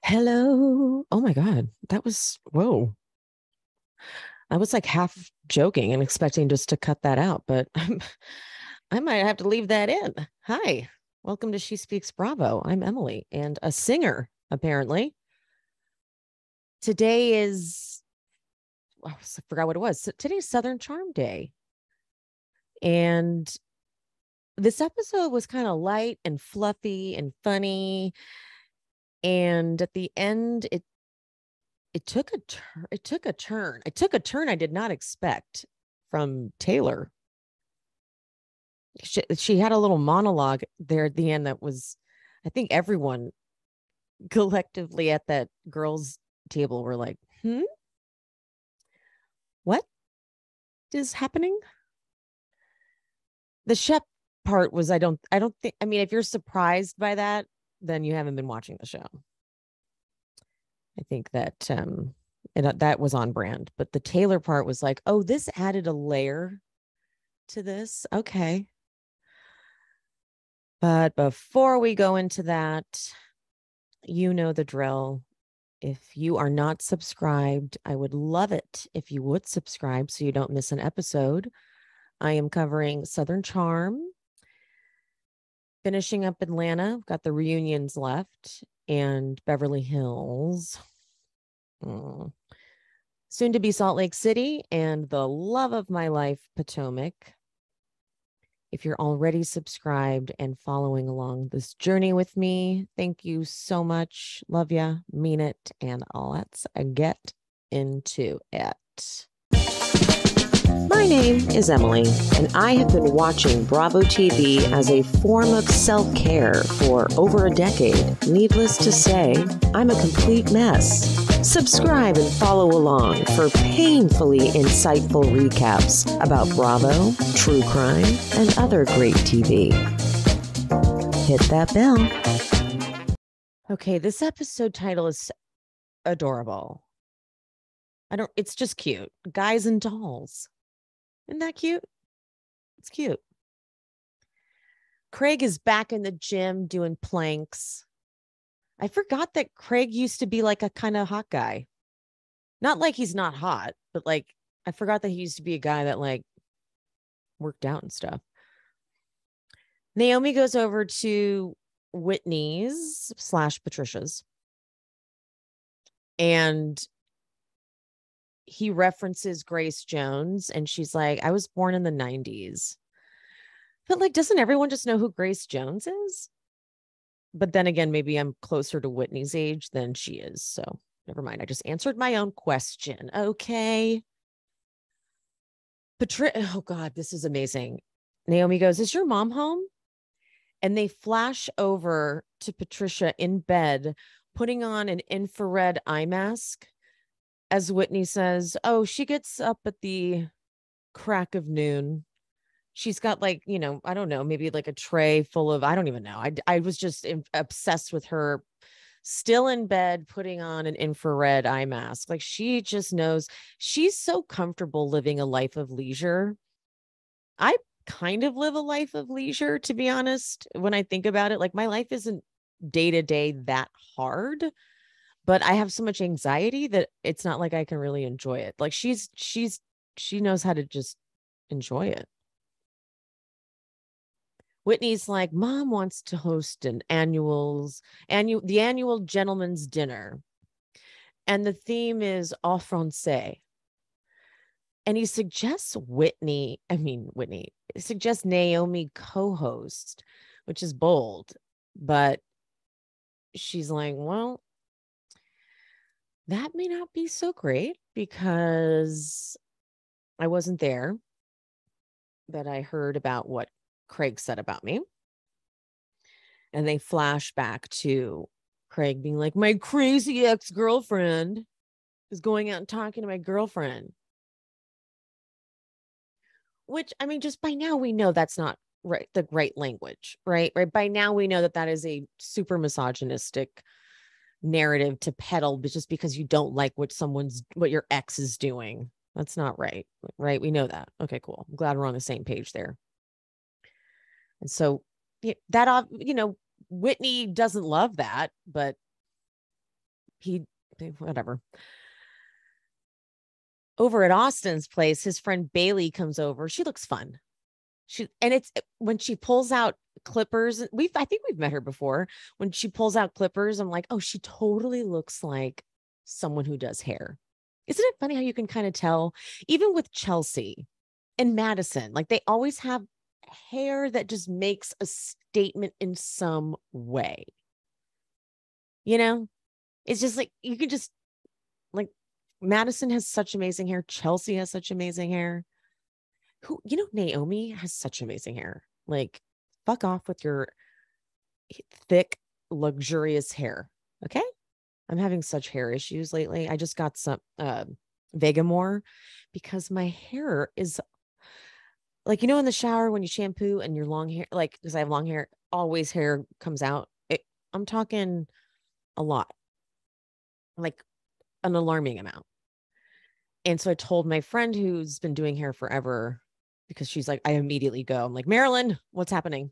Hello. Oh my God. Whoa. I was like half joking and expecting just to cut that out, but I might have to leave that in. Hi. Welcome to She Speaks Bravo. I'm Emily and a singer, apparently. Today is, I forgot what it was. Today's Southern Charm Day. And this episode was kind of light and fluffy and funny. And at the end, it took a turn. It took a turn. It took a turn I did not expect from Taylor. She had a little monologue there at the end that was, I think everyone collectively at that girls' table were like, what is happening? The Shep part was, I don't think, I mean, if you're surprised by that, then you haven't been watching the show. I think that was on brand, but the Taylor part was like, oh, this added a layer to this. Okay. But before we go into that, you know the drill. If you are not subscribed, I would love it if you would subscribe so you don't miss an episode. I am covering Southern Charm, finishing up Atlanta. I've got the reunions left, and Beverly Hills. Soon to be Salt Lake City, and the love of my life, Potomac. If you're already subscribed and following along this journey with me, thank you so much. Love ya, mean it, and let's get into it. My name is Emily, and I have been watching Bravo TV as a form of self-care for over a decade. Needless to say, I'm a complete mess. Subscribe and follow along for painfully insightful recaps about Bravo, true crime, and other great TV. Hit that bell. Okay, this episode title is adorable. It's just cute. Guys and dolls. Isn't that cute? It's cute. Craig is back in the gym doing planks. I forgot that Craig used to be like a kind of hot guy. Not like he's not hot, but like I forgot that he used to be a guy that like worked out and stuff. Naomi goes over to Whitney's / Patricia's. And he references Grace Jones, and she's like, I was born in the 90s. But like, doesn't everyone just know who Grace Jones is? But then again, maybe I'm closer to Whitney's age than she is. So never mind. I just answered my own question. Okay. Oh God, this is amazing. Naomi goes, is your mom home? And they flash over to Patricia in bed, putting on an infrared eye mask. As Whitney says, oh, she gets up at the crack of noon. She's got like, I don't know, maybe like a tray full of, I don't even know. I was just obsessed with her still in bed, putting on an infrared eye mask. Like she just knows she's so comfortable living a life of leisure. I kind of live a life of leisure, to be honest. When I think about it, like my life isn't day to day that hard, but I have so much anxiety that it's not like I can really enjoy it. Like she knows how to just enjoy it. Whitney's like, Mom wants to host the annual gentleman's dinner. And the theme is au français. And he suggests suggests Naomi co-host, which is bold. But she's like, well, that may not be so great because I wasn't there. But I heard about what Craig said about me. And they flash back to Craig being like, my crazy ex-girlfriend is going out and talking to my girlfriend. Which, I mean, just by now we know that's not right, the right language, right? Right. By now we know that is a super misogynistic narrative to peddle, but just because you don't like what your ex is doing. That's not right. Right. We know that. Okay, cool. I'm glad we're on the same page there. And so that, Whitney doesn't love that, but whatever. Over at Austin's place, his friend Bailey comes over. She looks fun. It's when she pulls out clippers. I think we've met her before. When she pulls out clippers, I'm like, oh, she totally looks like someone who does hair. Isn't it funny how you can kind of tell, even with Chelsea and Madison, like they always have hair that just makes a statement in some way. You know, it's just like, you can just like, Madison has such amazing hair. Chelsea has such amazing hair. Naomi has such amazing hair. Like, fuck off with your thick, luxurious hair. Okay. I'm having such hair issues lately. I just got some Vegamore because my hair is like, in the shower when you shampoo and your long hair, like, because I have long hair, always hair comes out. I'm talking a lot, like an alarming amount. And so I told my friend who's been doing hair forever, because she's like, I immediately go, I'm like, Marilyn, what's happening?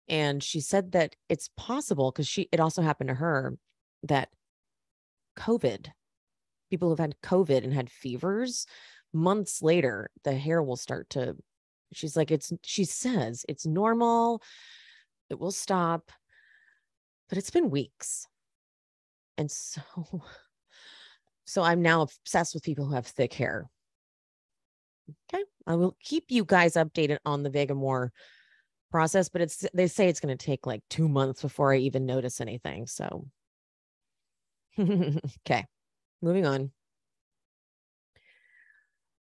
And she said that it's possible, because it also happened to her, that people who've had COVID and had fevers, months later, the hair will start to, she's like, she says it's normal. It will stop, but it's been weeks. And so I'm now obsessed with people who have thick hair. Okay. I will keep you guys updated on the Vegamore process, but they say it's going to take like 2 months before I even notice anything. So, okay, moving on.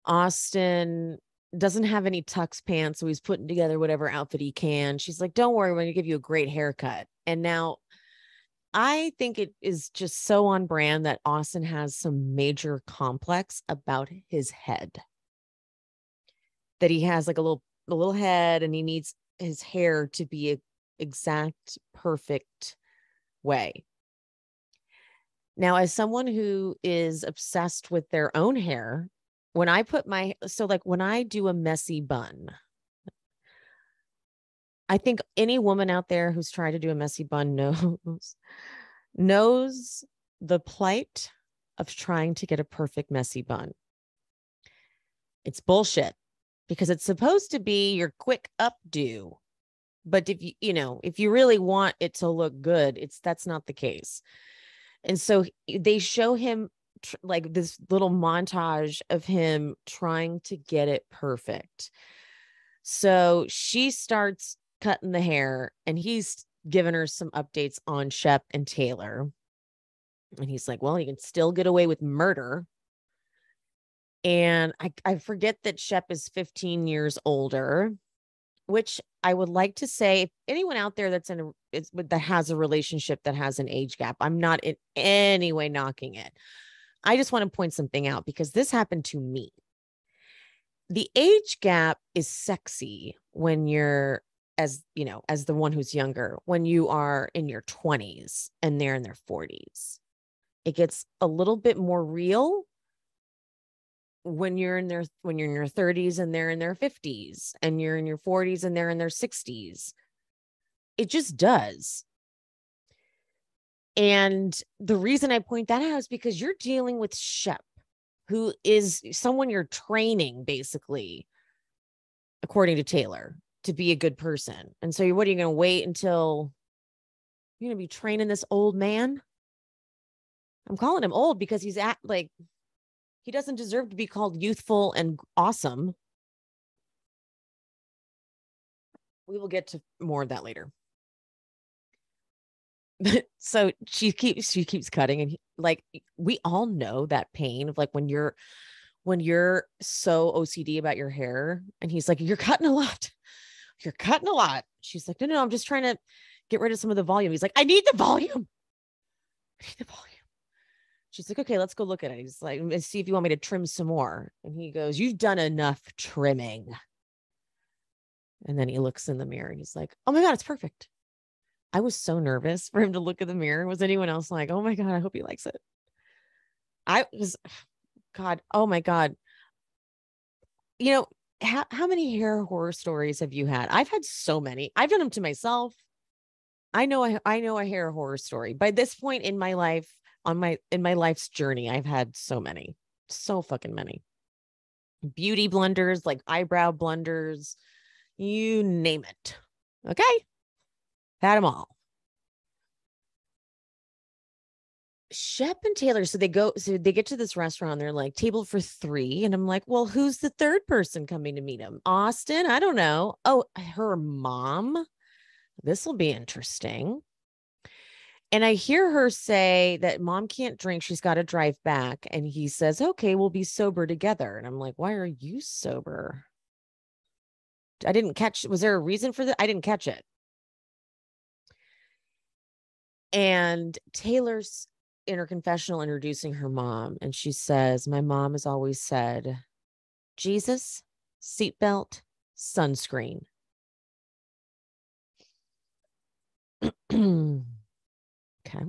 Austin doesn't have any tux pants, so he's putting together whatever outfit he can. She's like, don't worry, we're going to give you a great haircut. And now I think it is just so on brand that Austin has some major complex about his head. That he has like a little head, and he needs his hair to be an exact, perfect way. Now, as someone who is obsessed with their own hair, when I do a messy bun, I think any woman out there who's tried to do a messy bun knows the plight of trying to get a perfect messy bun. It's bullshit, because it's supposed to be your quick updo. But if you really want it to look good, that's not the case. And so they show him like this little montage of him trying to get it perfect. So she starts cutting the hair, and he's given her some updates on Shep and Taylor. And he's like, well, you can still get away with murder. And I forget that Shep is 15 years older, which I would like to say, if anyone out there that has a relationship that has an age gap, I'm not in any way knocking it. I just want to point something out, because this happened to me. The age gap is sexy when you're, as the one who's younger, when you are in your 20s and they're in their 40s. It gets a little bit more real when you're in your 30s and they're in their 50s, and you're in your 40s and they're in their 60s. It just does. And the reason I point that out is because you're dealing with Shep, who is someone you're training, basically, according to Taylor, to be a good person. And so what are you going to wait until you're going to be training this old man? I'm calling him old because he doesn't deserve to be called youthful and awesome. We will get to more of that later. So she keeps cutting, and we all know that pain of like when you're so OCD about your hair, and he's like, you're cutting a lot. She's like, no, I'm just trying to get rid of some of the volume. He's like, I need the volume. She's like, okay, let's go look at it. He's like, let's see if you want me to trim some more. And he goes, you've done enough trimming. And then he looks in the mirror, and he's like, oh my God, it's perfect. I was so nervous for him to look in the mirror. Was anyone else like, oh my God, I hope he likes it? I was, God, oh my God. How many hair horror stories have you had? I've had so many. I've done them to myself. I know a hair horror story. By this point in my life, in my life's journey, I've had so many, so fucking many beauty blunders, like eyebrow blunders, you name it. Okay. Had them all. Shep and Taylor, so they get to this restaurant. They're like, table for 3. And I'm like, well, who's the third person coming to meet him? Austin? I don't know. Oh, her mom. This will be interesting. And I hear her say that mom can't drink. She's got to drive back. And he says, okay, we'll be sober together. And I'm like, why are you sober? I didn't catch. Was there a reason for that? I didn't catch it. And Taylor's in her confessional introducing her mom. And she says, my mom has always said, Jesus, seatbelt, sunscreen. Okay.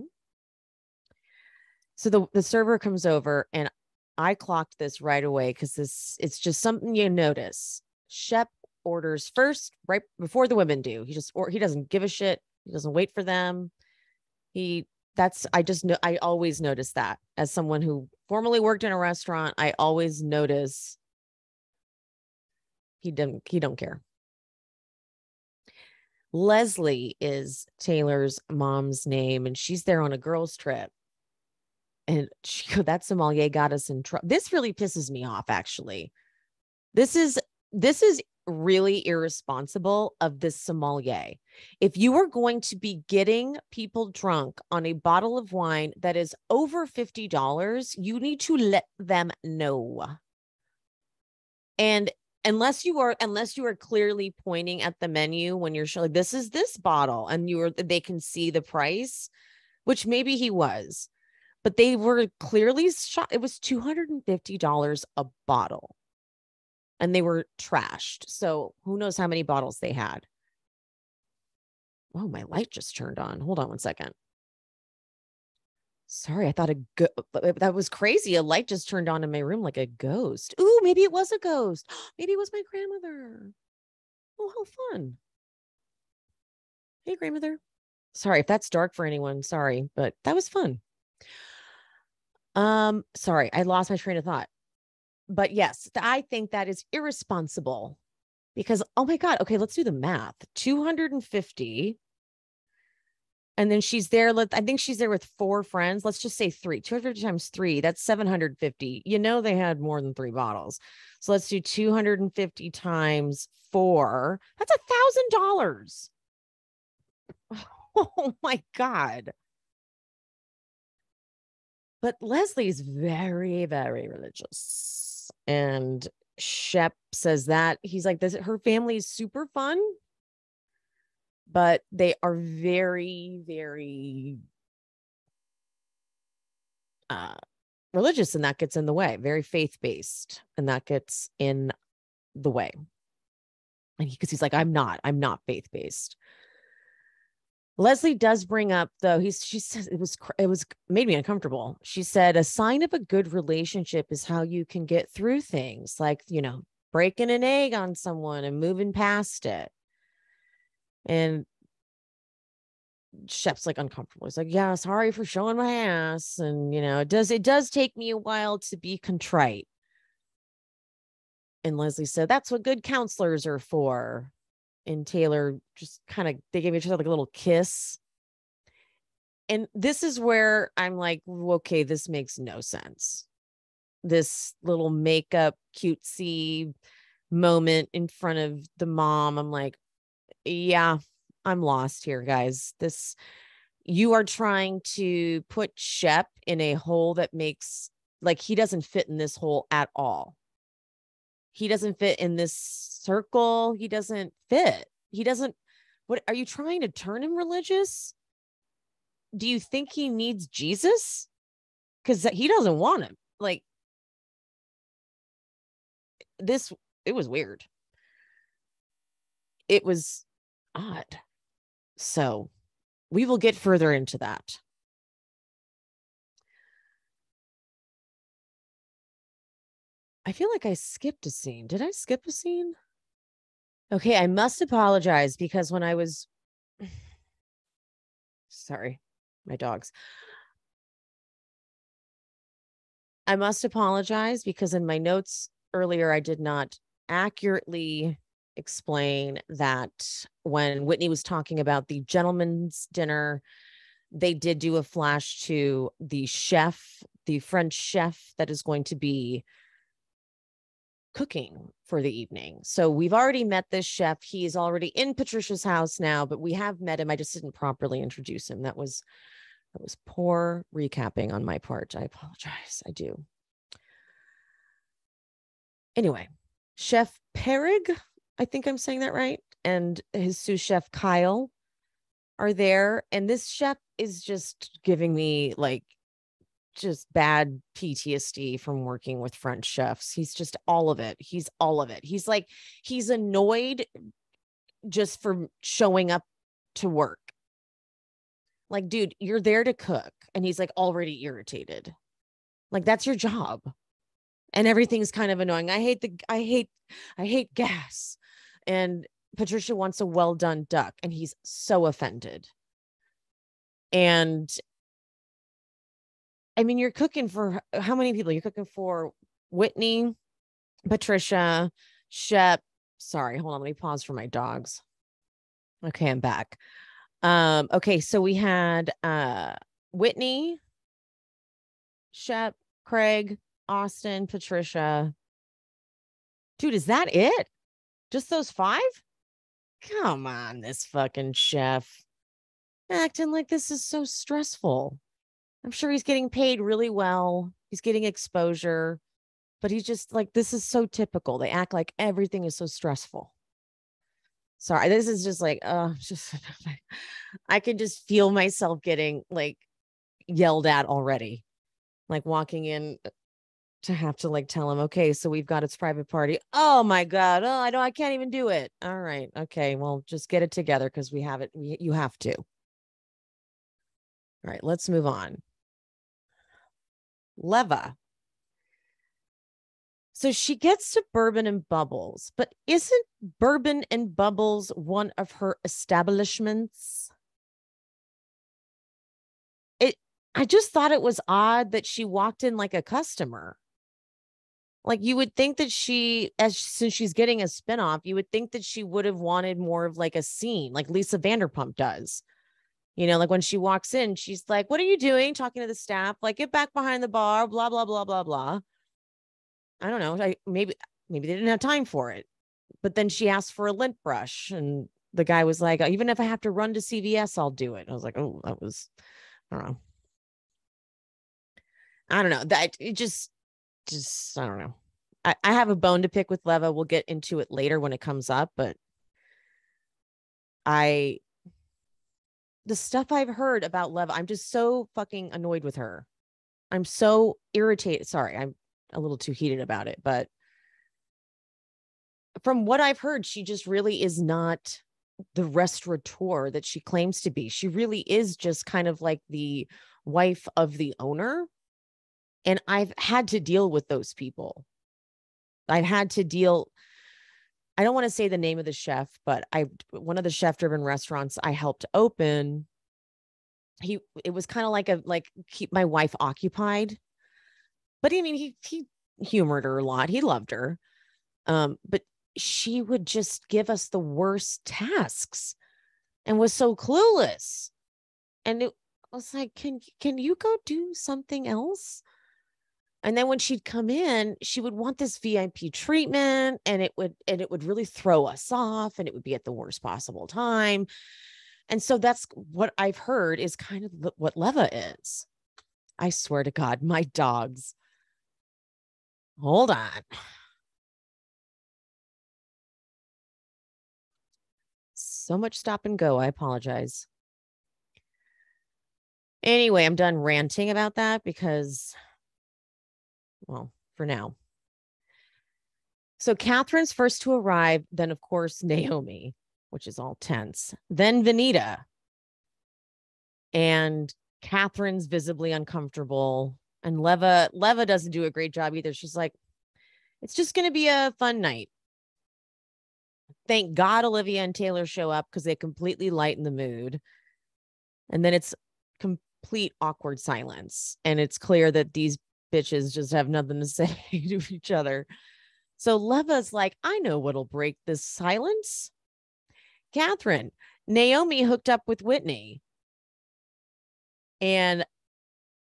So the server comes over, and I clocked this right away because it's just something you notice. Shep orders first, right before the women do. He doesn't give a shit. He doesn't wait for them. I always notice that as someone who formerly worked in a restaurant. I always notice he don't care. Leslie is Taylor's mom's name, and she's there on a girls' trip. And that sommelier got us in trouble. This really pisses me off, actually. This is really irresponsible of this sommelier. If you are going to be getting people drunk on a bottle of wine that is over $50, you need to let them know. And unless you are clearly pointing at the menu when you're showing this is this bottle, and they can see the price, which maybe he was, but they were clearly shot. It was $250 a bottle, and they were trashed. So who knows how many bottles they had. Oh, my light just turned on. Hold on one second. Sorry, I thought that was crazy. A light just turned on in my room like a ghost. Ooh, maybe it was a ghost. Maybe it was my grandmother. Oh, how fun. Hey, grandmother. Sorry if that's dark for anyone. Sorry, but that was fun. Sorry, I lost my train of thought. But yes, I think that is irresponsible because, oh my God, okay, let's do the math. 250. And then she's there. I think she's there with 4 friends. Let's just say 3. 250 times 3, that's 750. You know, they had more than 3 bottles. So let's do 250 times 4. That's $1,000. Oh my God. But Leslie's very, very religious. And Shep says that he's like, her family is super fun, but they are very, very religious, and that gets in the way. Very faith-based, and that gets in the way. And he's like, I'm not faith-based. Leslie does bring up, though, she says it was made me uncomfortable. She said a sign of a good relationship is how you can get through things, like, breaking an egg on someone and moving past it. And Shep's like uncomfortable. He's like, yeah, sorry for showing my ass. And, it does take me a while to be contrite. And Leslie said, that's what good counselors are for. And Taylor just they gave each other like a little kiss. And this is where I'm like, okay, this makes no sense. This little makeup cutesy moment in front of the mom. I'm like, yeah, I'm lost here, guys. You are trying to put Shep in a hole that makes, like, he doesn't fit in this hole at all. He doesn't fit in this circle. He doesn't fit. What are you trying to turn him religious? Do you think he needs Jesus? Because he doesn't want him. Like, it was weird. It was odd. So we will get further into that. I feel like I skipped a scene. Did I skip a scene? Okay, I must apologize because when I was sorry, my dogs. I must apologize because in my notes earlier, I did not accurately explain that when Whitney was talking about the gentleman's dinner, they did do a flash to the chef, the French chef that is going to be cooking for the evening. So we've already met this chef. He is already in Patricia's house now, but we have met him. I just didn't properly introduce him. That was poor recapping on my part. I apologize. I do. Anyway, Chef Perig, I think I'm saying that right, and his sous chef Kyle are there. And this chef is just giving me like just bad PTSD from working with French chefs. He's just all of it. He's all of it. He's like, he's annoyed just for showing up to work. Like, dude, you're there to cook. And he's like already irritated. Like, that's your job. And everything's kind of annoying. I hate gas. And Patricia wants a well done duck. And he's so offended. And I mean, you're cooking for how many people? You're cooking for Whitney, Patricia, Shep. Sorry, hold on. Let me pause for my dogs. Okay, I'm back. Okay, so we had Whitney, Shep, Craig, Austin, Patricia. Dude, is that it? Just those 5? Come on, this fucking chef. Acting like this is so stressful. I'm sure he's getting paid really well. He's getting exposure, but he's just like, this is so typical. They act like everything is so stressful. Sorry, this is just like, just I can just feel myself getting like yelled at already. Like walking in to have to like tell him, okay, so we've got its private party. Oh my God. Oh, I can't even do it. All right. Okay. Well, just get it together because we have it. You have to. All right, let's move on. Leva. So she gets to Bourbon and Bubbles, but isn't Bourbon and Bubbles one of her establishments? I just thought it was odd that she walked in like a customer. Like you would think that since she's getting a spinoff, you would think that she would have wanted more of like a scene, like Lisa Vanderpump does. You know, like when she walks in, she's like, "What are you doing?" Talking to the staff, like, "Get back behind the bar," blah, blah, blah, blah, blah. I don't know. Maybe they didn't have time for it. But then she asked for a lint brush, and the guy was like, "Even if I have to run to CVS, I'll do it." I was like, "Oh, I don't know. I don't know. That it just I don't know. I have a bone to pick with Leva. We'll get into it later when it comes up, but the stuff I've heard about Leva, I'm just so fucking annoyed with her. I'm so irritated. Sorry, I'm a little too heated about it, but from what I've heard, she just really is not the restaurateur that she claims to be. She really is just kind of like the wife of the owner. And I've had to deal with those people. I don't want to say the name of the chef, but one of the chef-driven restaurants I helped open, it was kind of like keep my wife occupied. But I mean, he humored her a lot. He loved her. But she would just give us the worst tasks and was so clueless. And it was like, can you go do something else? And then when she'd come in, she would want this VIP treatment, and it would really throw us off, and it would be at the worst possible time. And so that's what I've heard is kind of what Leva is. I swear to God, my dogs. Hold on. So much stop and go. I apologize. Anyway, I'm done ranting about that because, well, for now. So Catherine's first to arrive, then of course Naomi, which is all tense, then Vanita. And Catherine's visibly uncomfortable. And Leva doesn't do a great job either. She's like, it's just going to be a fun night. Thank God Olivia and Taylor show up because they completely lighten the mood. And then it's complete awkward silence. And it's clear that these bitches just have nothing to say to each other. So Leva's like, I know what'll break this silence. Catherine, Naomi hooked up with Whitney. And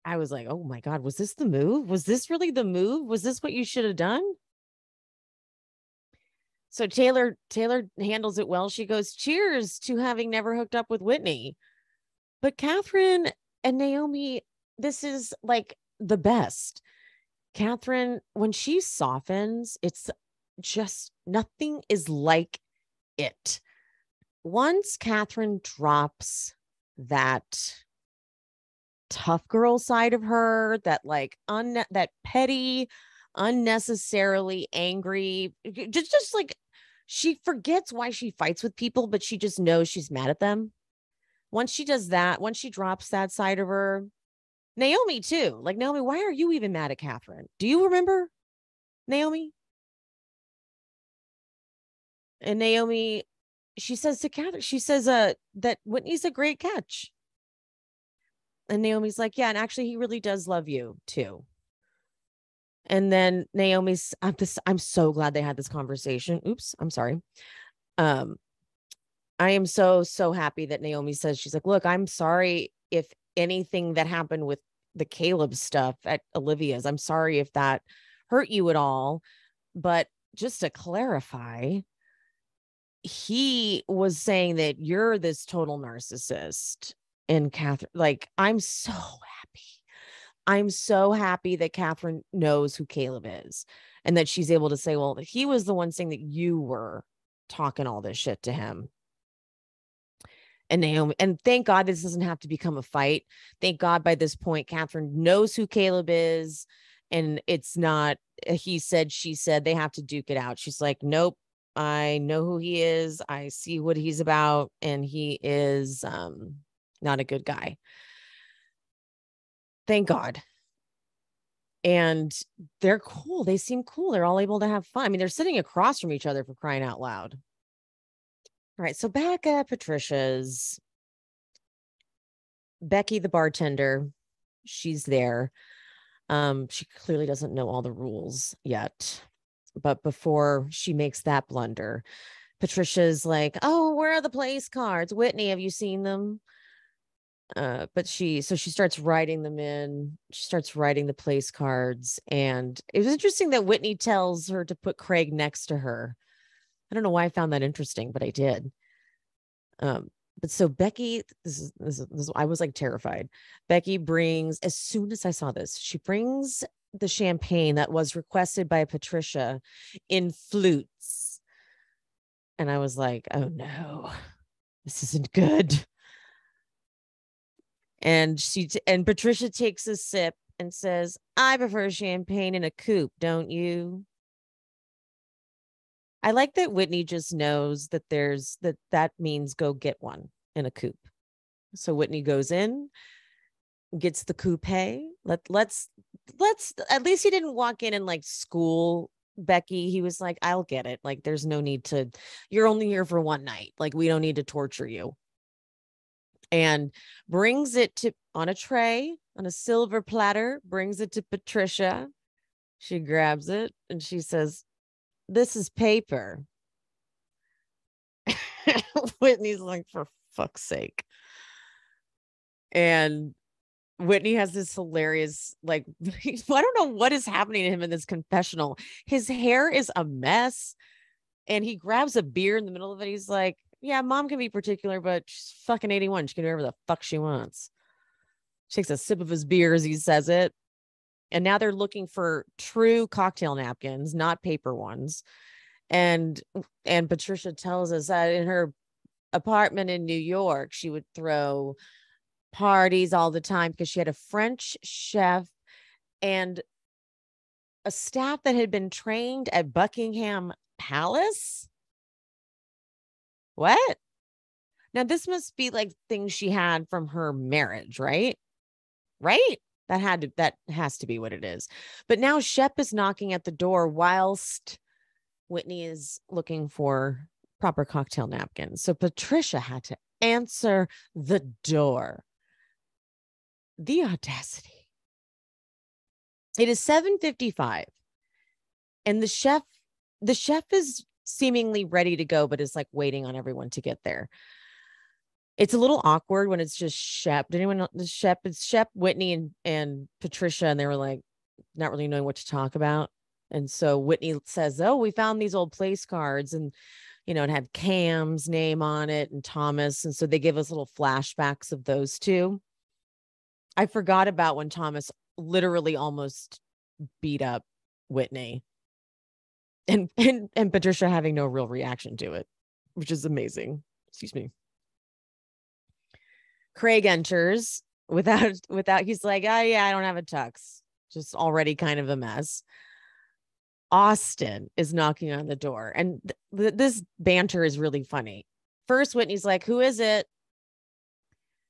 I was like, oh my God, was this the move? Was this really the move? Was this what you should have done? So Taylor handles it well. She goes, cheers to having never hooked up with Whitney. But Catherine and Naomi, this is like the best. Catherine, when she softens, it's just nothing is like it. Once Catherine drops that tough girl side of her, that like that petty, unnecessarily angry, just like she forgets why she fights with people, but she just knows she's mad at them. Once she does that, once she drops that side of her, Naomi too. Like, Naomi, why are you even mad at Catherine? Do you remember, Naomi? And Naomi, she says to Catherine, she says that Whitney's a great catch. And Naomi's like, yeah, and actually he really does love you too. And then Naomi's, I'm so glad they had this conversation. Oops, I'm sorry. I am so happy that Naomi says, she's like, look, I'm sorry if anything that happened with the Caleb stuff at Olivia's, I'm sorry if that hurt you at all. But just to clarify, he was saying that you're this total narcissist. And Catherine, like, I'm so happy that Catherine knows who Caleb is and that she's able to say, well, he was the one saying that you were talking all this shit to him. And Naomi, and thank God this doesn't have to become a fight. Thank God by this point, Catherine knows who Caleb is. And it's not, he said, she said, they have to duke it out. She's like, nope, I know who he is. I see what he's about. And he is not a good guy. Thank God. And they're cool. They seem cool. They're all able to have fun. I mean, they're sitting across from each other, for crying out loud. All right. So back at Patricia's, Becky, the bartender, she's there. She clearly doesn't know all the rules yet. But before she makes that blunder, Patricia's like, oh, where are the place cards? Whitney, have you seen them? But she starts writing them in. She starts writing the place cards. And it was interesting that Whitney tells her to put Craig next to her. I don't know why I found that interesting, but I did. But so Becky, this is I was like terrified. Becky brings, as soon as I saw this, she brings the champagne that was requested by Patricia in flutes. And I was like, oh no, this isn't good. And Patricia takes a sip and says, I prefer champagne in a coupe, don't you? I like that Whitney just knows that that means go get one in a coupe. So Whitney goes in, gets the coupe. Let's at least he didn't walk in and like school Becky. He was like, I'll get it. Like, there's no need to, you're only here for one night. Like, we don't need to torture you. And brings it on a tray, on a silver platter, brings it to Patricia. She grabs it and she says, this is paper. Whitney's like, for fuck's sake. And Whitney has this hilarious, like, I don't know what is happening to him in this confessional. His hair is a mess. And he grabs a beer in the middle of it. He's like, yeah, mom can be particular, but she's fucking 81. She can do whatever the fuck she wants. She takes a sip of his beer as he says it. And now they're looking for true cocktail napkins, not paper ones. And Patricia tells us that in her apartment in New York, she would throw parties all the time because she had a French chef and a staff that had been trained at Buckingham Palace. What? Now this must be like things she had from her marriage, right? Right? That has to be what it is. But now Shep is knocking at the door whilst Whitney is looking for proper cocktail napkins. So Patricia had to answer the door. The audacity. It is 7:55 and the chef is seemingly ready to go, but is like waiting on everyone to get there. It's a little awkward when it's just Shep. Did anyone know the Shep? It's Shep, Whitney, and Patricia, and they were like not really knowing what to talk about. And so Whitney says, "Oh, we found these old place cards, and it had Cam's name on it and Thomas." And so they give us little flashbacks of those two. I forgot about when Thomas literally almost beat up Whitney, and Patricia having no real reaction to it, which is amazing. Excuse me. Craig enters without, he's like, "Oh yeah, I don't have a tux." Just already kind of a mess. Austin is knocking on the door, and this banter is really funny. First, Whitney's like, "Who is it?"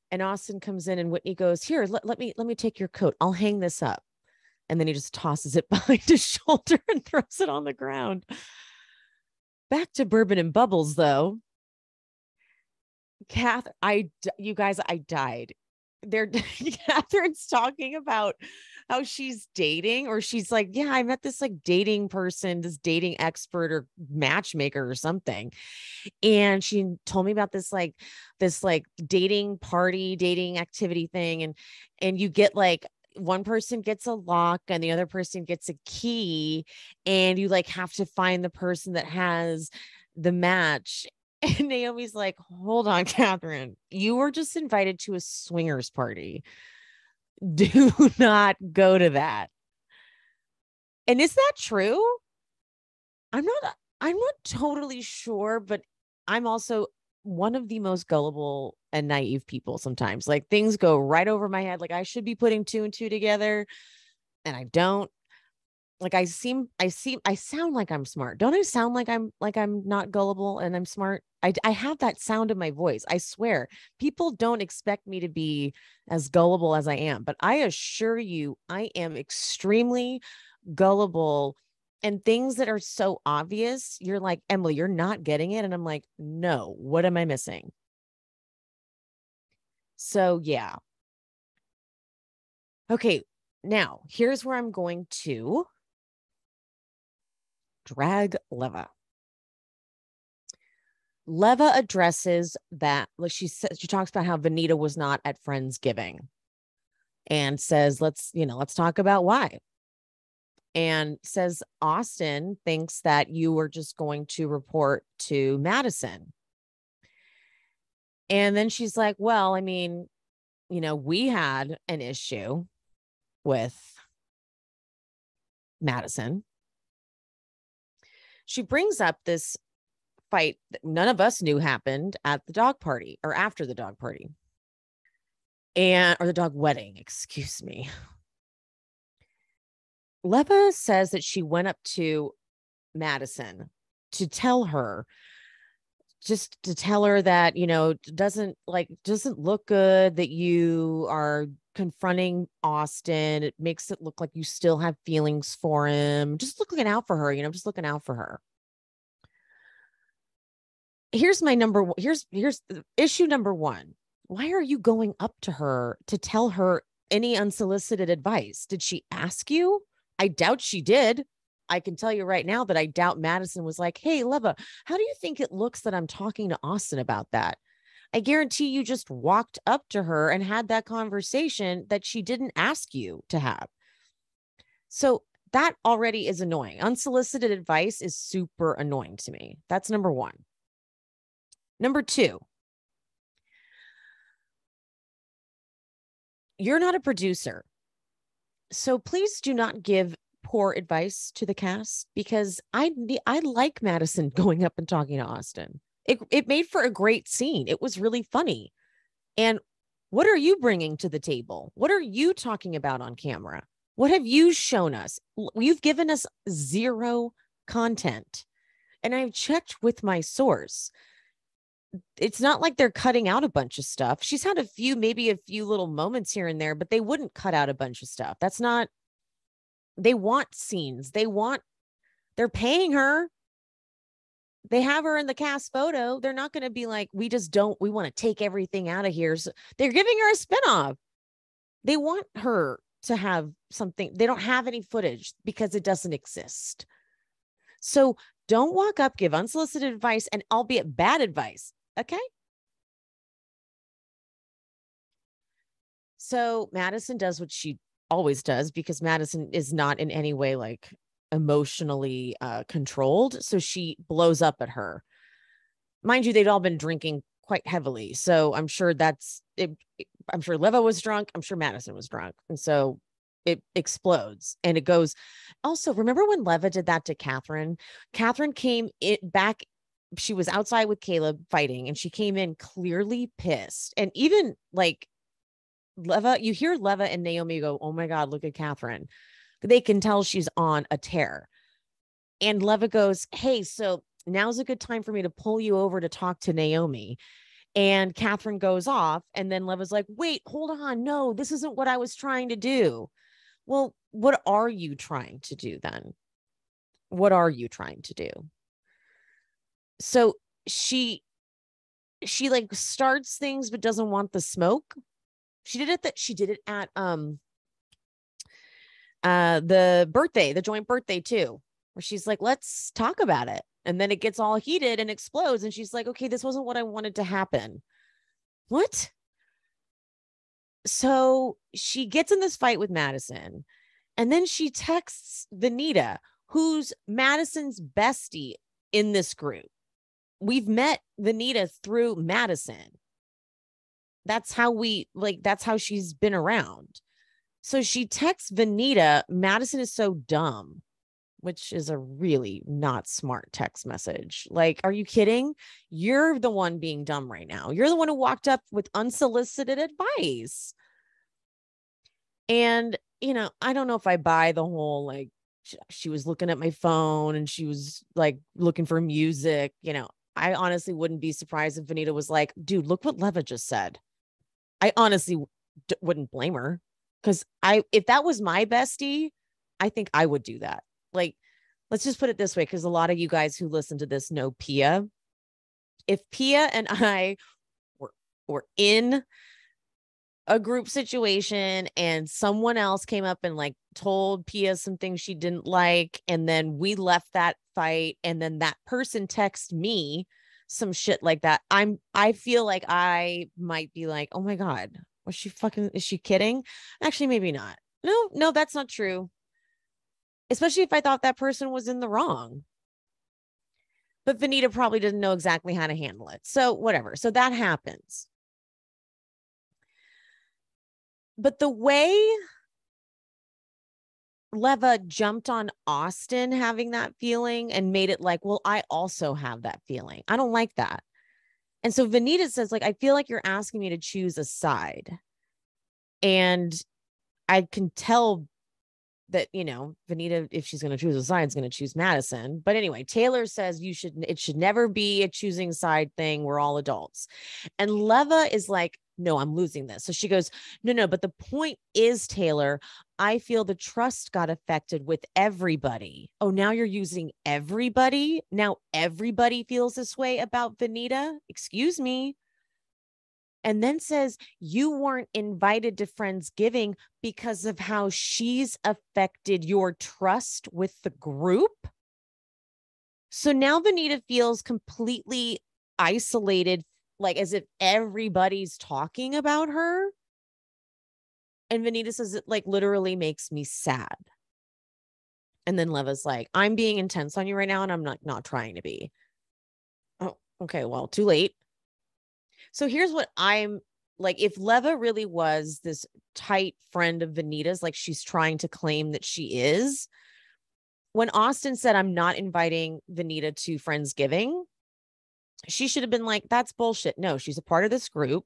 And Austin comes in, and Whitney goes, "Here, let me take your coat. I'll hang this up." And then he just tosses it behind his shoulder and throws it on the ground. Back to Bourbon and Bubbles, though. You guys, I died. Catherine's talking about how she's dating, or she's like, "Yeah, I met this like dating person, this dating expert or matchmaker or something." And she told me about this dating party, dating activity thing. And you get like, one person gets a lock and the other person gets a key, and you like have to find the person that has the match. And Naomi's like, "Hold on, Catherine, you were just invited to a swingers party. Do not go to that." And is that true? I'm not totally sure, but I'm also one of the most gullible and naive people sometimes. Like, things go right over my head. Like, I should be putting two and two together and I don't. Like, I sound like I'm smart. Don't I sound like I'm not gullible and I'm smart? I have that sound in my voice. I swear, people don't expect me to be as gullible as I am, but I assure you, I am extremely gullible. And things that are so obvious, you're like, "Emily, you're not getting it." And I'm like, "No, what am I missing?" So yeah. Okay. Now here's where I'm going to drag Leva. Leva addresses that. Like, she talks about how Vanita was not at Friendsgiving and says, let's talk about why. And says Austin thinks that you were just going to report to Madison. And then she's like, "Well, I mean, we had an issue with Madison." She brings up this fight that none of us knew happened at the dog party, or after the dog party, or the dog wedding, excuse me. Leva says that she went up to Madison to tell her that, it doesn't look good that you are confronting Austin. It makes it look like you still have feelings for him. Just looking out for her, just looking out for her. Here's issue number one. Why are you going up to her to tell her any unsolicited advice? Did she ask you? I doubt she did. I can tell you right now that I doubt Madison was like, "Hey, Leva, how do you think it looks that I'm talking to Austin about that?" I guarantee you just walked up to her and had that conversation that she didn't ask you to have. So that already is annoying. Unsolicited advice is super annoying to me. That's number one. Number two, you're not a producer. So please do not give poor advice to the cast, because I like Madison going up and talking to Austin. It made for a great scene. It was really funny. And what are you bringing to the table? What are you talking about on camera? What have you shown us? You've given us zero content. And I've checked with my source. It's not like they're cutting out a bunch of stuff. She's had maybe a few little moments here and there, but they wouldn't cut out a bunch of stuff. They want scenes. They're paying her. They have her in the cast photo. They're not going to be like, we want to take everything out of here. So they're giving her a spinoff. They want her to have something. They don't have any footage because it doesn't exist. So don't walk up, give unsolicited advice, and albeit bad advice. Okay. So Madison does what she always does, because Madison is not in any way like emotionally controlled. So she blows up at her. Mind you, they'd all been drinking quite heavily. So I'm sure that's it. I'm sure Leva was drunk. I'm sure Madison was drunk. And so it explodes and it goes. Also, remember when Leva did that to Catherine? Catherine came back. She was outside with Caleb fighting, and she came in clearly pissed. And even like Leva, you hear Leva and Naomi go, "Oh my God, look at Catherine." They can tell she's on a tear. And Leva goes, "Hey, so now's a good time for me to pull you over to talk to Naomi." And Catherine goes off. And then Leva's like, "Wait, hold on. No, this isn't what I was trying to do." Well, what are you trying to do then? What are you trying to do? So she like starts things, but doesn't want the smoke. She did it at the joint birthday too, where she's like, "Let's talk about it." And then it gets all heated and explodes. And she's like, "Okay, this wasn't what I wanted to happen." What? So she gets in this fight with Madison, and then she texts Vanita, who's Madison's bestie in this group. We've met Vanita through Madison. That's how she's been around. So she texts Vanita, "Madison is so dumb," which is a really not smart text message. Like, are you kidding? You're the one being dumb right now. You're the one who walked up with unsolicited advice. And, I don't know if I buy the whole, like, she was looking at my phone and she was like looking for music. I honestly wouldn't be surprised if Vanita was like, "Dude, look what Leva just said." I honestly wouldn't blame her, because if that was my bestie, I think I would do that. Like, let's just put it this way, because a lot of you guys who listen to this know Pia. If Pia and I were in a group situation and someone else came up and like told Pia some things she didn't like, and then we left that fight, and then that person texted me some shit like that, I feel like I might be like, "Oh my God, is she kidding?" Actually, maybe not. No, that's not true. Especially if I thought that person was in the wrong. But Vanita probably didn't know exactly how to handle it. So whatever. So that happens. But the way Leva jumped on Austin having that feeling and made it like, "Well, I also have that feeling," I don't like that. And so Vanita says, like, "I feel like you're asking me to choose a side." And I can tell that, Vanita, if she's going to choose a side, is going to choose Madison. But anyway, Taylor says it should never be a choosing side thing. We're all adults. And Leva is like, "No, I'm losing this." So she goes, No, but the point is, Taylor, I feel the trust got affected with everybody." Oh, now you're using everybody. Now everybody feels this way about Vanita. Excuse me. And then says, "You weren't invited to Friendsgiving because of how she's affected your trust with the group." So now Vanita feels completely isolated, like as if everybody's talking about her. And Vanita says it like literally makes me sad. And then Leva's like, "I'm being intense on you right now, and I'm not trying to be." Oh, okay, well, too late. So here's what I'm like, if Leva really was this tight friend of Vanita's, like she's trying to claim that she is, when Austin said, "I'm not inviting Vanita to Friendsgiving," she should have been like, "That's bullshit. No, she's a part of this group.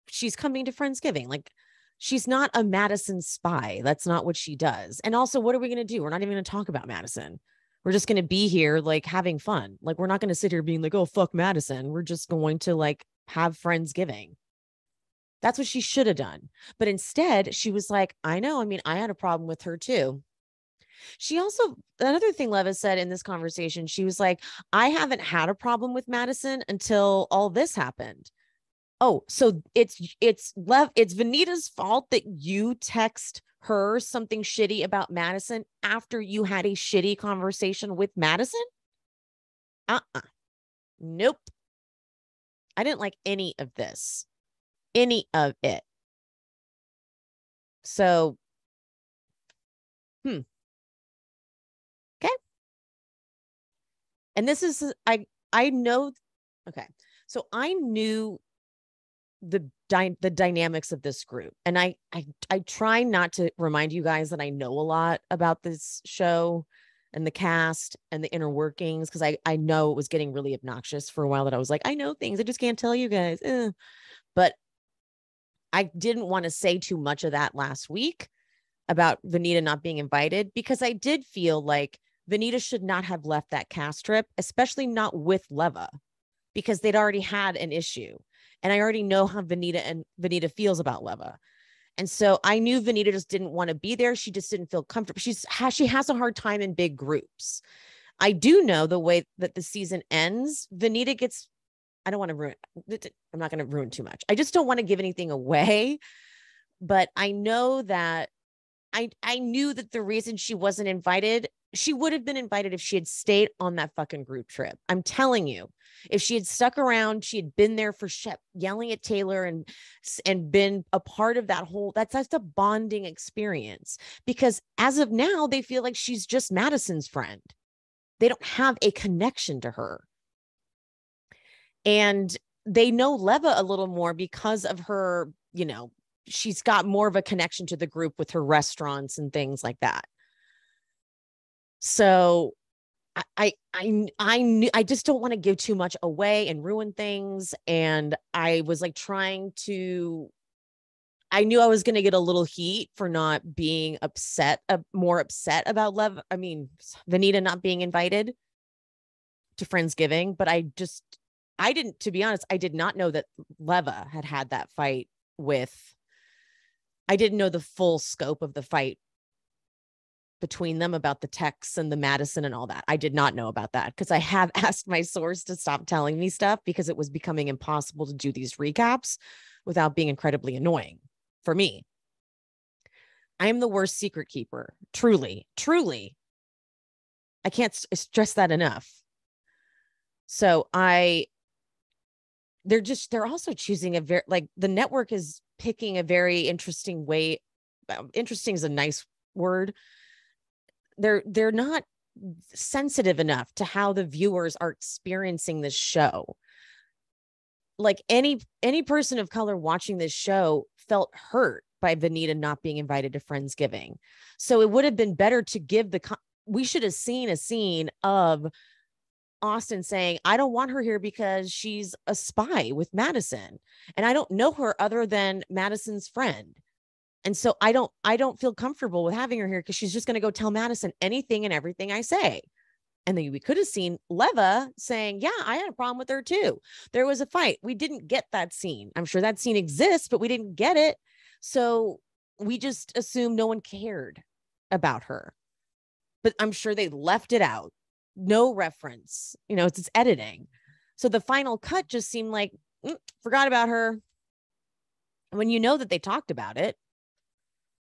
She's coming to Friendsgiving." Like, she's not a Madison spy. That's not what she does. And also, what are we going to do? We're not even going to talk about Madison. We're just going to be here, like, having fun. Like, we're not going to sit here being like, "Oh, fuck Madison." We're just going to like have Friendsgiving. That's what she should have done. But instead, she was like, "I know. I mean, I had a problem with her too." She also, another thing Leva said in this conversation, she was like, "I haven't had a problem with Madison until all this happened." Oh, so it's Vanita's fault that you text her something shitty about Madison after you had a shitty conversation with Madison? Nope. I didn't like any of this, any of it. So, okay. And this is, I know, okay. So I knew the dynamics of this group. And I try not to remind you guys that I know a lot about this show and the cast and the inner workings, because I know it was getting really obnoxious for a while that I was like, I know things, I just can't tell you guys. But I didn't want to say too much of that last week about Vanita not being invited, because I did feel like Vanita should not have left that cast trip, especially not with Leva, because they'd already had an issue. And I already know how Vanita feels about Leva. And so I knew Vanita just didn't want to be there. She just didn't feel comfortable. She has a hard time in big groups. I do know the way that the season ends, Vanita gets, I don't want to ruin, I'm not going to ruin too much. I just don't want to give anything away. But I know that I knew that the reason she wasn't invited, she would have been invited if she had stayed on that fucking group trip. I'm telling you, if she had stuck around, she had been there for Shep, yelling at Taylor and been a part of that whole, that's just a bonding experience. Because as of now, they feel like she's just Madison's friend. They don't have a connection to her. And they know Leva a little more because of her, she's got more of a connection to the group with her restaurants and things like that. So I knew, I just don't want to give too much away and ruin things. And I was like I knew I was going to get a little heat for not being more upset about Vanita not being invited to Friendsgiving. But to be honest, I did not know that Leva had that fight I didn't know the full scope of the fight between them about the texts and the Madison and all that. I did not know about that, because I have asked my source to stop telling me stuff, because it was becoming impossible to do these recaps without being incredibly annoying for me. I am the worst secret keeper. Truly, truly. I can't stress that enough. So they're also choosing the network is picking a very interesting way. Interesting is a nice word. They're not sensitive enough to how the viewers are experiencing this show. Like any person of color watching this show felt hurt by Vanita not being invited to Friendsgiving. So it would have been better to give we should have seen a scene of Austin saying, I don't want her here because she's a spy with Madison, and I don't know her other than Madison's friend. And so I don't feel comfortable with having her here, because she's just going to go tell Madison anything and everything I say. And then we could have seen Leva saying, yeah, I had a problem with her too. There was a fight. We didn't get that scene. I'm sure that scene exists, but we didn't get it. So we just assumed no one cared about her. But I'm sure they left it out. No reference, it's editing. So the final cut just seemed like, forgot about her, when that they talked about it.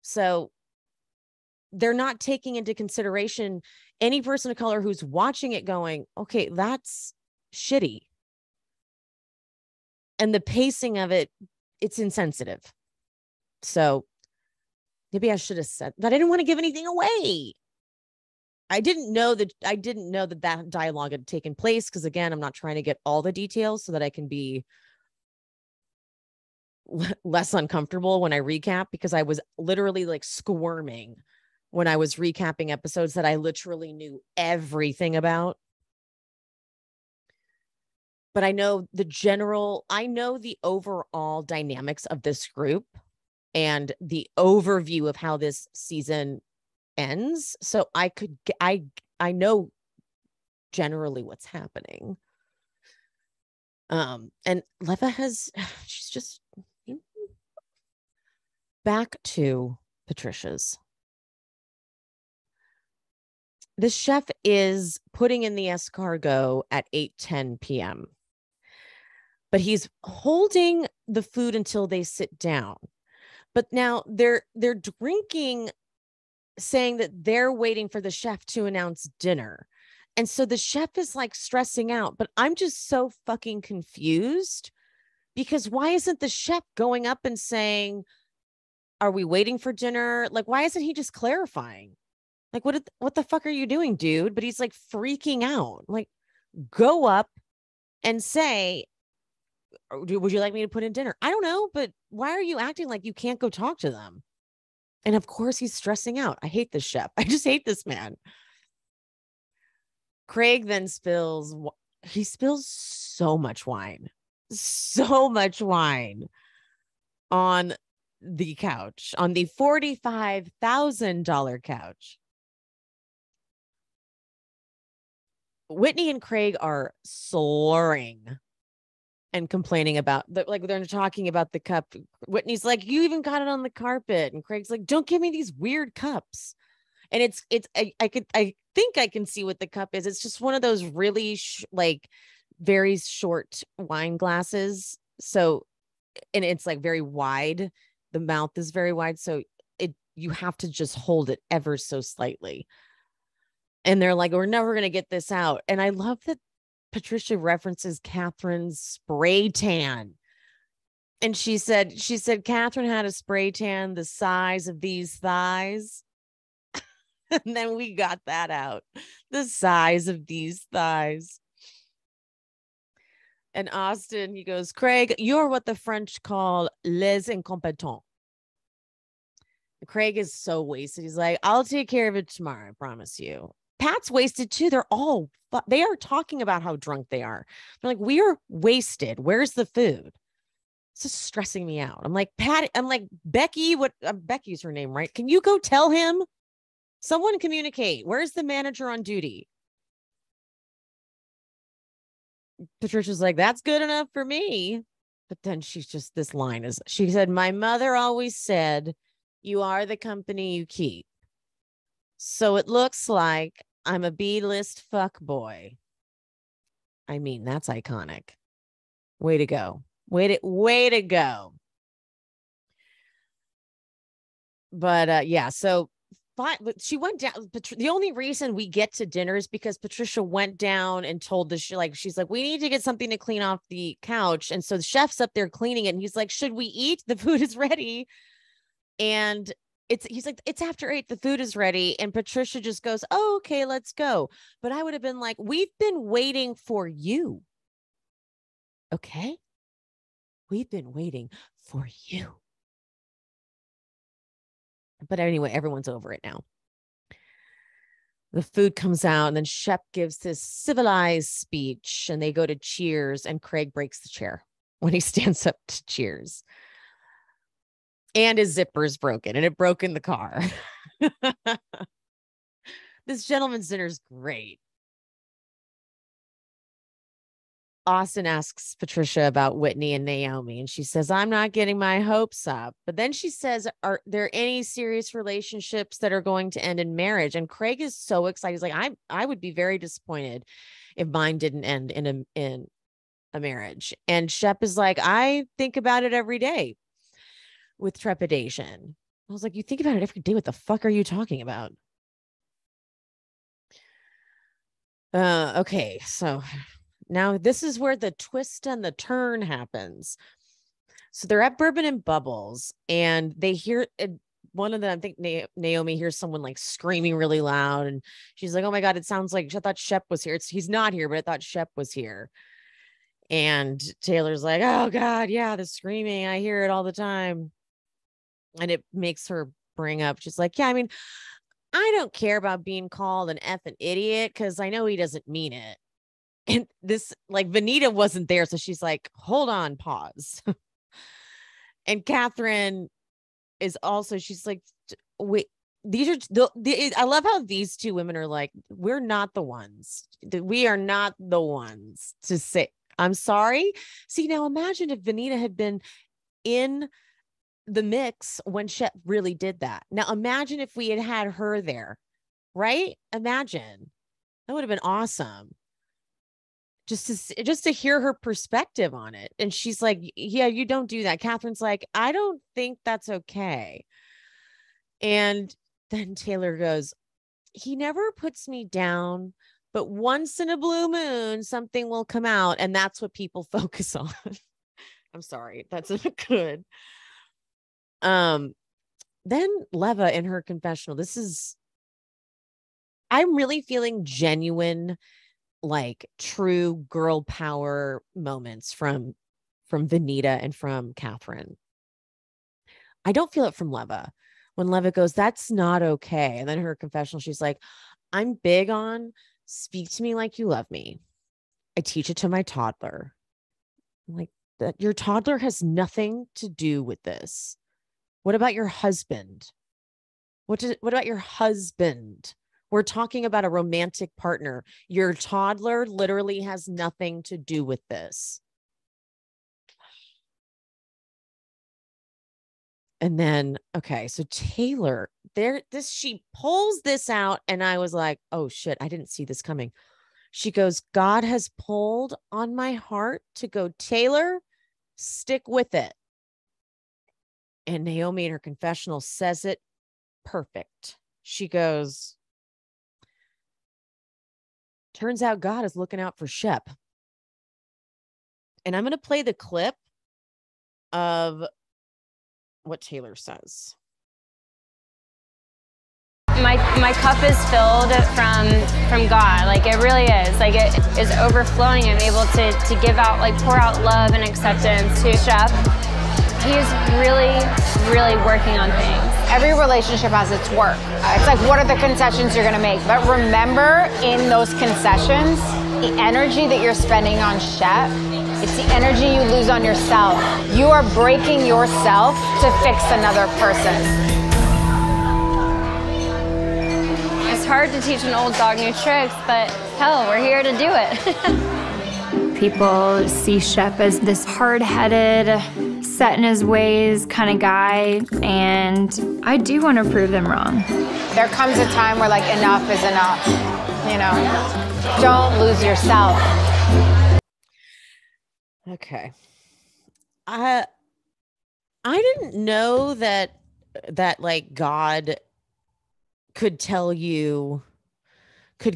So they're not taking into consideration any person of color who's watching it going, okay, that's shitty. And the pacing of it, it's insensitive. So maybe I should have said that. I didn't want to give anything away. I didn't know that dialogue had taken place, because again, I'm not trying to get all the details so that I can be less uncomfortable when I recap, because I was literally like squirming when I was recapping episodes that I literally knew everything about. But I know the overall dynamics of this group and the overview of how this season ends. So I know generally what's happening. And Leva she's just back to Patricia's. The chef is putting in the escargot at 8:10 p.m. But he's holding the food until they sit down. But now they're drinking, saying that they're waiting for the chef to announce dinner. And so the chef is like stressing out, but I'm just so fucking confused because why isn't the chef going up and saying, are we waiting for dinner? Like, why isn't he just clarifying? Like, what the fuck are you doing, dude? But he's like freaking out. Like, go up and say, would you like me to put in dinner? I don't know, but why are you acting like you can't go talk to them? And of course he's stressing out. I hate this chef. I just hate this man. Craig then spills so much wine on the couch, on the $45,000 couch. Whitney and Craig are slurring and complaining about like they're talking about the cup. Whitney's like, you even got it on the carpet. And Craig's like, don't give me these weird cups. And I think I can see what the cup is. It's just one of those really like very short wine glasses. So, and it's like very wide. The mouth is very wide. So you have to just hold it ever so slightly. And they're like, we're never going to get this out. And I love that Patricia references Catherine's spray tan. And she said, Catherine had a spray tan the size of these thighs. And then we got that out. The size of these thighs. And Austin, he goes, Craig, you're what the French call les incompetents. Craig is so wasted. He's like, I'll take care of it tomorrow. I promise you. Pat's wasted too. They are talking about how drunk they are. They're like, we are wasted. Where's the food? It's just stressing me out. I'm like, Pat, I'm like, Becky, Becky's her name, right? Can you go tell him? Someone communicate. Where's the manager on duty? Patricia's like, that's good enough for me. But then she said, my mother always said, you are the company you keep. So it looks like I'm a B-list fuck boy. I mean, that's iconic. Way to go. Way to go. But yeah, so she went down. The only reason we get to dinner is because Patricia went down and told she's like, we need to get something to clean off the couch. And so the chef's up there cleaning it. And he's like, should we eat? The food is ready. And he's like, it's after 8, the food is ready. And Patricia just goes, oh, okay, let's go. But I would have been like, we've been waiting for you. Okay. We've been waiting for you. But anyway, everyone's over it now. The food comes out and then Shep gives this civilized speech and they go to cheers and Craig breaks the chair when he stands up to cheers. And his zipper is broken and it broke in the car. This gentleman's dinner is great. Austin asks Patricia about Whitney and Naomi, and she says, I'm not getting my hopes up. But then she says, are there any serious relationships that are going to end in marriage? And Craig is so excited. He's like, I would be very disappointed if mine didn't end in a marriage. And Shep is like, I think about it every day with trepidation. I was like, you think about it every day? What the fuck are you talking about? Okay, so now this is where the twist and the turn happens. So they're at Bourbon and Bubbles and they hear one of them, I think Naomi hears someone like screaming really loud. And she's like, oh my God, it sounds like, I thought Shep was here. He's not here, but I thought Shep was here. And Taylor's like, oh God, yeah, the screaming. I hear it all the time. And it makes her bring up, she's like, yeah, I mean, I don't care about being called an effing idiot because I know he doesn't mean it. And this, like, Vanita wasn't there. So she's like, hold on, pause. And Catherine is also, she's like, wait, these are, I love how these two women are like, we're not the ones. We are not the ones to say, I'm sorry. See, now imagine if Vanita had been in the mix when Shep really did that. Now imagine if we had her there, right? Imagine. That would have been awesome. just to hear her perspective on it. And she's like, yeah, you don't do that. Catherine's like, I don't think that's okay. And then Taylor goes, he never puts me down, but once in a blue moon, something will come out. And that's what people focus on. I'm sorry. That's not good. Then Leva in her confessional, I'm really feeling genuine, like true girl power moments from Vanita and from Catherine. I don't feel it from Leva. When Leva goes, that's not okay. And then her confessional, she's like, I'm big on speak to me like you love me. I teach it to my toddler. I'm like, that your toddler has nothing to do with this. What about your husband? What about your husband? We're talking about a romantic partner. Your toddler literally has nothing to do with this. And then, okay, so Taylor, she pulls this out, and I was like, oh shit, I didn't see this coming. She goes, God has pulled on my heart to go, Taylor, stick with it. And Naomi in her confessional says it perfect. She goes, turns out God is looking out for Shep. And I'm going to play the clip of what Taylor says. My cup is filled from God. Like, it really is. Like, it is overflowing. I'm able to give out, like, pour out love and acceptance to Shep. He's really, really working on things. Every relationship has its work. It's like, what are the concessions you're gonna make? But remember, in those concessions, the energy that you're spending on Shep, it's the energy you lose on yourself. You are breaking yourself to fix another person. It's hard to teach an old dog new tricks, but hell, we're here to do it. People see Shep as this hard-headed, set in his ways kind of guy, and I do want to prove them wrong. There comes a time where, like, enough is enough, you know? Don't lose yourself. Okay. I didn't know that like God could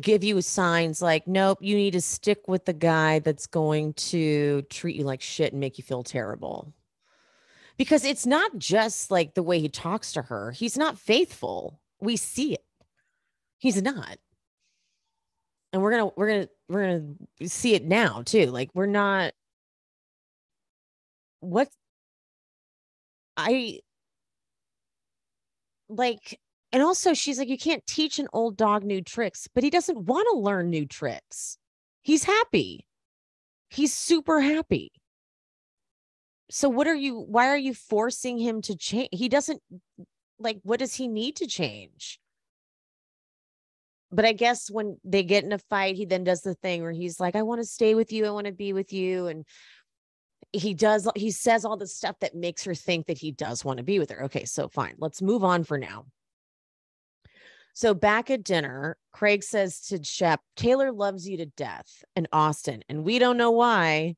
give you signs like, nope, you need to stick with the guy that's going to treat you like shit and make you feel terrible. Because it's not just like the way he talks to her. He's not faithful. We see it. He's not. And we're going to see it now too. Like, we're not, what I like, and also she's like, you can't teach an old dog new tricks, but he doesn't want to learn new tricks. He's happy. He's super happy. So why are you forcing him to change? He doesn't, like, what does he need to change? But I guess when they get in a fight, he then does the thing where he's like, I want to stay with you. I want to be with you. And he says all the stuff that makes her think that he does want to be with her. Okay, so fine. Let's move on for now. So back at dinner, Craig says to Shep, Taylor loves you to death, and Austin, and we don't know why.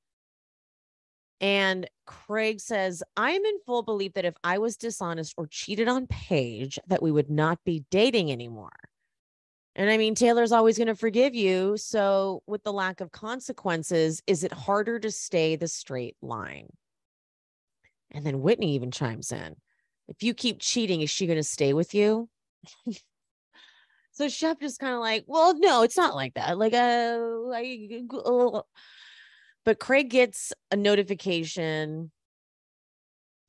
And Craig says, I'm in full belief that if I was dishonest or cheated on Paige, that we would not be dating anymore. And I mean, Taylor's always going to forgive you. So with the lack of consequences, is it harder to stay the straight line? And then Whitney even chimes in. If you keep cheating, is she going to stay with you? So Shep just kind of like, well, no, it's not like that. Like, but Craig gets a notification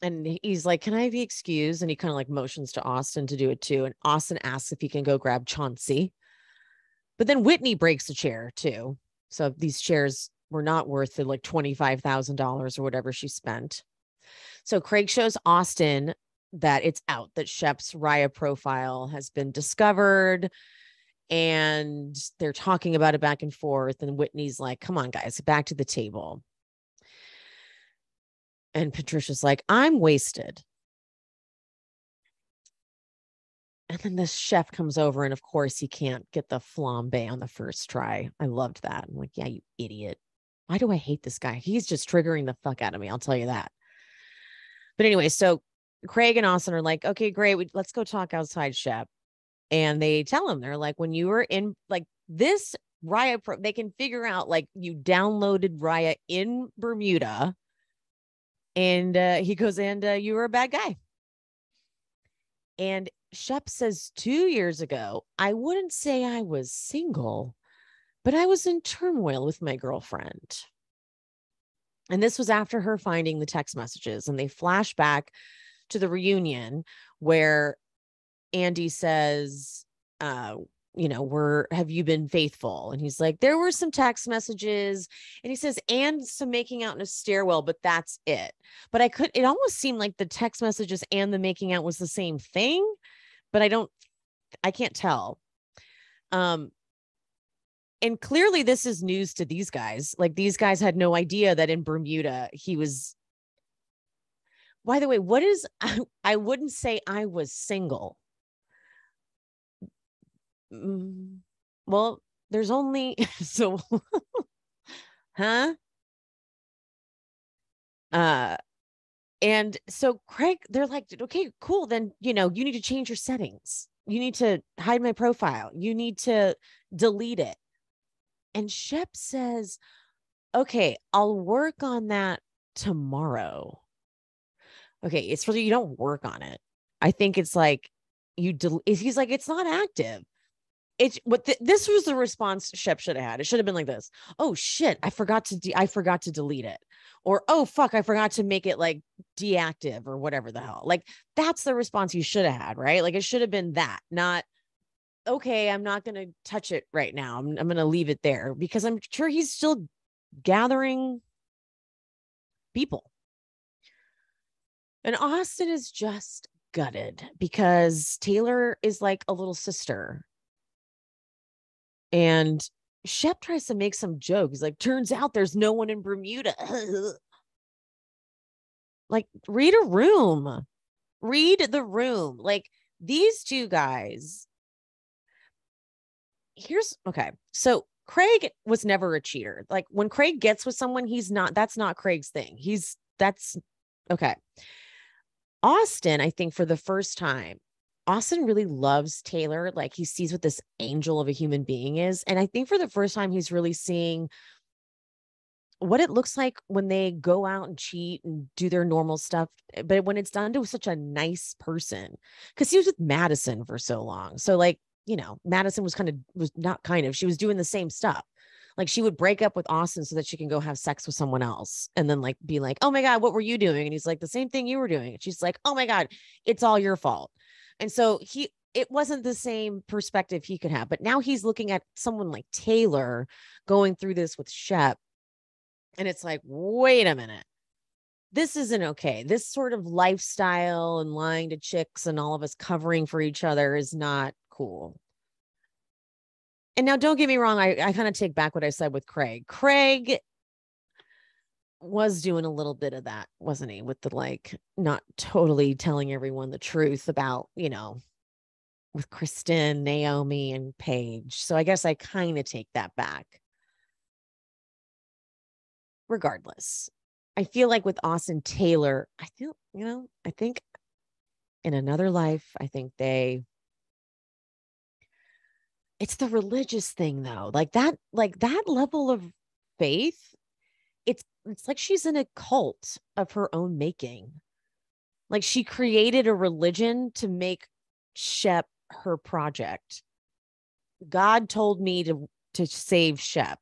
and he's like, can I be excused? And he kind of like motions to Austin to do it too. And Austin asks if he can go grab Chauncey. But then Whitney breaks a chair too. So these chairs were not worth the like $25,000 or whatever she spent. So Craig shows Austin that it's out, that Shep's RHOA profile has been discovered. And they're talking about it back and forth. And Whitney's like, come on, guys, back to the table. And Patricia's like, I'm wasted. And then this chef comes over, and of course he can't get the flambe on the first try. I loved that. I'm like, yeah, you idiot. Why do I hate this guy? He's just triggering the fuck out of me. I'll tell you that. But anyway, so Craig and Austin are like, okay, great. Let's go talk outside, Shep. And they tell him, they're like, when you were in like this RHOA, they can figure out like you downloaded RHOA in Bermuda. And he goes, and you were a bad guy. And Shep says 2 years ago, I wouldn't say I was single, but I was in turmoil with my girlfriend. And this was after her finding the text messages. And they flash back to the reunion where Andy says, have you been faithful? And he's like, there were some text messages. And he says, and some making out in a stairwell, but that's it. But it almost seemed like the text messages and the making out was the same thing, but I can't tell. And clearly this is news to these guys. Like these guys had no idea that in Bermuda he was. By the way, I wouldn't say I was single. Well, there's only, so, huh? And so Craig, they're like, okay, cool. Then, you need to change your settings. You need to hide my profile. You need to delete it. And Shep says, okay, I'll work on that tomorrow. Okay. It's really, you don't work on it. I think it's like he's like, it's not active. This was the response Shep should have had. It should have been like this. Oh shit. I forgot to delete it. Or, oh fuck, I forgot to make it like deactive or whatever the hell. Like that's the response you should have had, right? Like it should have been that, not, okay, I'm not going to touch it right now. I'm going to leave it there because I'm sure he's still gathering people. And Austin is just gutted because Taylor is like a little sister. And Shep tries to make some joke. He's like, turns out there's no one in Bermuda. Like, read the room. Like, these two guys. Okay. So Craig was never a cheater. Like, when Craig gets with someone, that's not Craig's thing. That's okay. Austin, I think for the first time, Austin really loves Taylor. Like he sees what this angel of a human being is. And I think for the first time, he's really seeing what it looks like when they go out and cheat and do their normal stuff. But when it's done to such a nice person, because he was with Madison for so long. So like, Madison she was doing the same stuff. Like she would break up with Austin so that she can go have sex with someone else and then like be like, oh my God, what were you doing? And he's like, the same thing you were doing. And she's like, oh my God, it's all your fault. And so it wasn't the same perspective he could have, but now he's looking at someone like Taylor going through this with Shep. And it's like, wait a minute, this isn't okay. This sort of lifestyle and lying to chicks and all of us covering for each other is not cool. And now don't get me wrong. I kind of take back what I said with Craig. Craig was doing a little bit of that, wasn't he? With the like not totally telling everyone the truth about, with Kristen, Naomi, and Paige. So I guess I kind of take that back. Regardless, I feel like with Austin Taylor, I think in another life, I think it's the religious thing though. Like that level of faith. It's like she's in a cult of her own making. Like she created a religion to make Shep her project. God told me to save Shep.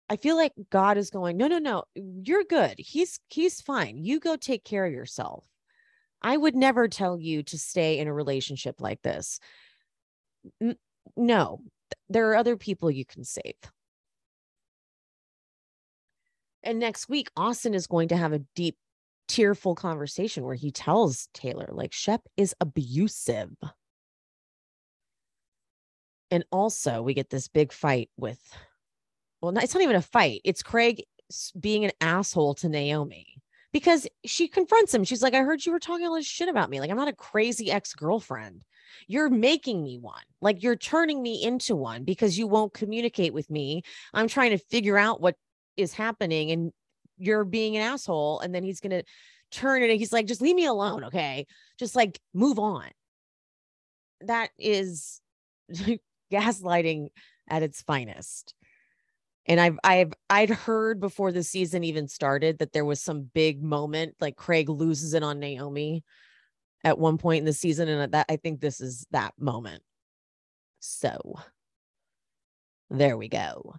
I feel like God is going, no, you're good. He's fine. You go take care of yourself. I would never tell you to stay in a relationship like this. No, there are other people you can save. And next week, Austin is going to have a deep, tearful conversation where he tells Taylor, like, Shep is abusive. And also we get this big fight with, it's not even a fight. It's Craig being an asshole to Naomi because she confronts him. She's like, I heard you were talking all this shit about me. Like, I'm not a crazy ex-girlfriend. You're making me one. Like, you're turning me into one because you won't communicate with me. I'm trying to figure out what is happening and you're being an asshole. And then he's going to turn it. And he's like, just leave me alone. Okay. Just like move on. That is gaslighting at its finest. And I'd heard before the season even started that there was some big moment, like Craig loses it on Naomi at one point in the season. And that, I think this is that moment. So there we go.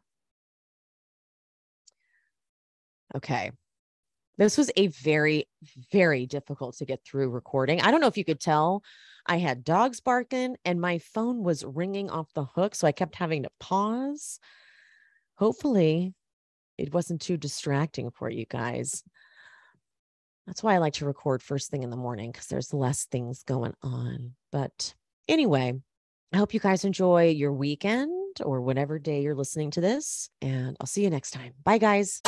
Okay. This was a very, very difficult to get through recording. I don't know if you could tell, I had dogs barking and my phone was ringing off the hook. So I kept having to pause. Hopefully it wasn't too distracting for you guys. That's why I like to record first thing in the morning, because there's less things going on. But anyway, I hope you guys enjoy your weekend or whatever day you're listening to this. And I'll see you next time. Bye, guys.